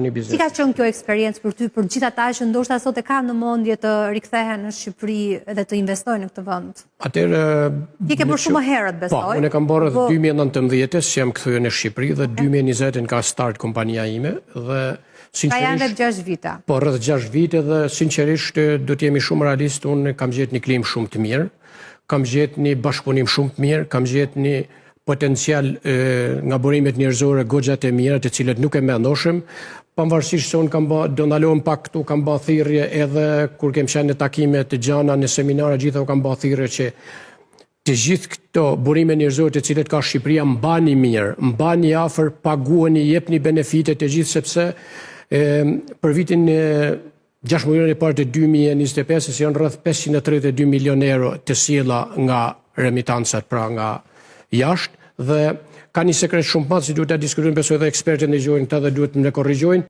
një biznes. Si ka qenë kjo eksperiencë për ty, për gjithë ata që ndoshta sot e kanë në mendje të rikthehen në Shqipëri dhe të investojnë në këtë vend? Atëherë ti ke bërë shumë herët, besoj. Po, unë kam bërë 2019-s që jam kthyer në Shqipëri dhe 2020-n ka start kompania ime dhe ka janë rreth 6 vite. Po, rreth 6 vite dhe sinqerisht do të jemi shumë realist, unë kam gjetë një klimë shumë të mirë, kam gjetë një bashkëpunim shumë të mirë, kam gjetë një potencial nga burimet njerëzore goxha të mira të cilët nuk e mendoshëm, pavarësisht se unë kam do ndalohem pak këtu, kam bërë thirrje edhe kur kem qenë në takime të gjana, në seminare, gjitha kam bërë thirrje që të gjithë këto burime njerëzore të cilët ka Shqipëria mbani mirë, mbani afër, paguani, jepni benefite të gjithë sepse për vitin 6 muajin e parë të 2025 janë rreth 532 milion euro të sjella nga remitancat, pra nga jashtë, dhe ka një sekret shumë madh që duhet ta diskutojmë, besoj edhe ekspertët ndëgjojnë këtë dhe duhet më korrigjojnë.